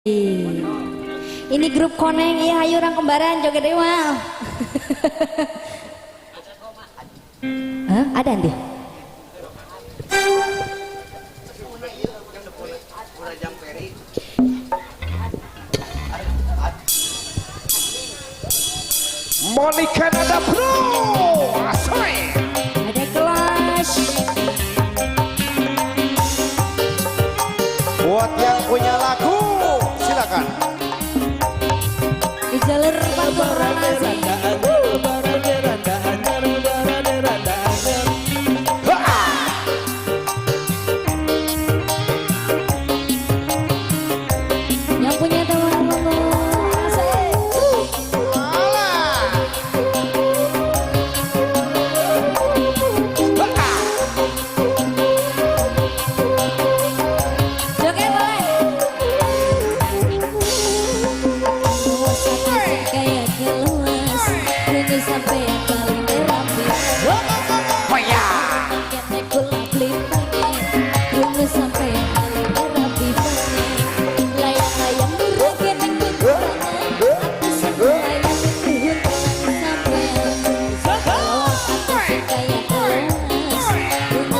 Ini grup koneng ya, ayo orang kembaran joget dewa. Hah? Ada nih. Monica Nada Bro, asoy. Ada kelas. Buat yang punya lagu, silakan. Di jalur Pantura nasi. Yang punya teman-teman. Sampai yang paling rapi, sampai yang paling rapi, layang-layang muragan yang berkurangan, atas semua yang sampai kayak kelas,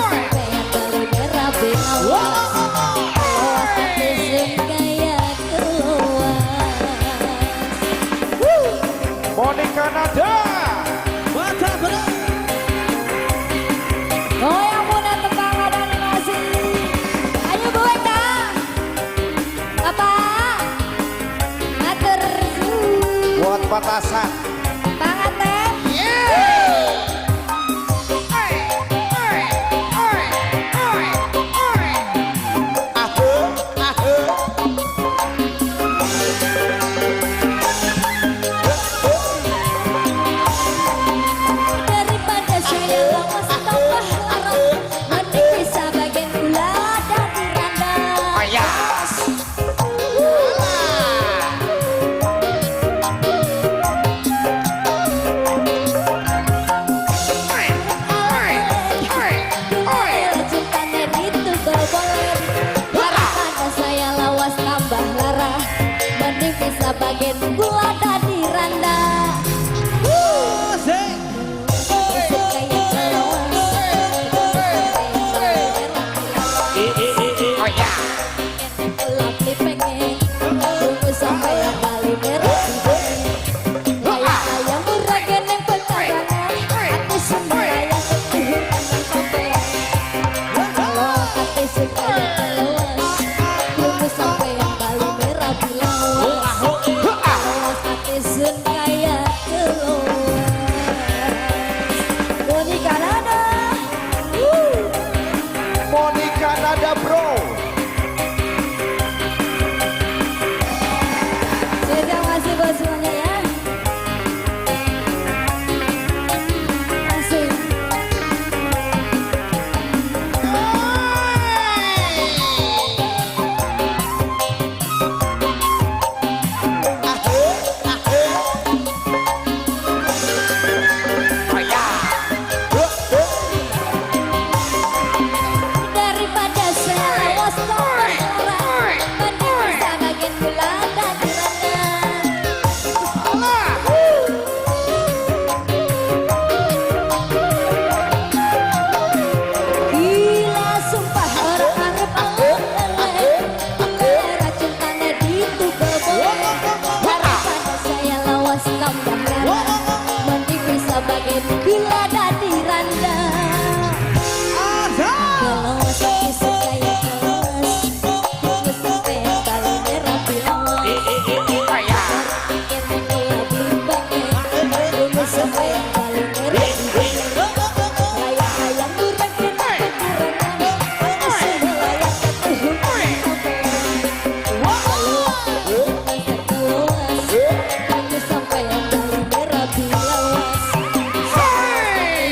sampai yang paling rapi, awas kayak keluar. Monica Nada. Oh yang punya tetangga dan nasi, ayo buat dah, apa? Ngatur Buat patasan. banget teh. Daripada saya lawas tambah larang, mending bisa bagian gula dan randa. Cintanya itu boleh, daripada saya lawas tambah larang, mending bisa bagian gula dan randa. Sampai yang paling merah, layang-layang muragan yang pekarangan, hati semua yang sampai kalau hati suka keluas, tunggu sampai yang paling merah bilang hati sun kayak keluas. Monica Nada, Monica Nada Bro. terima kasih buat semuanya ya. Asik. Daripada saya lawas tambah larang, mending bisa bagian gula dan randa. Gila sumpah orang arep racun tanah itu boleh, daripada saya lawas tambah larang, mending bisa bagian gula dan randa. Kelas hati sekaya kelas, tunggu sampai yang paling merah bilang tunggu sampai yang paling merah layang-layang muragan pekarangan, semua yang keluas, tunggu sampai yang paling merah bilang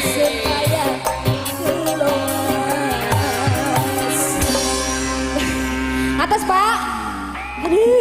supaya keluas. Atas Pak. Aduh.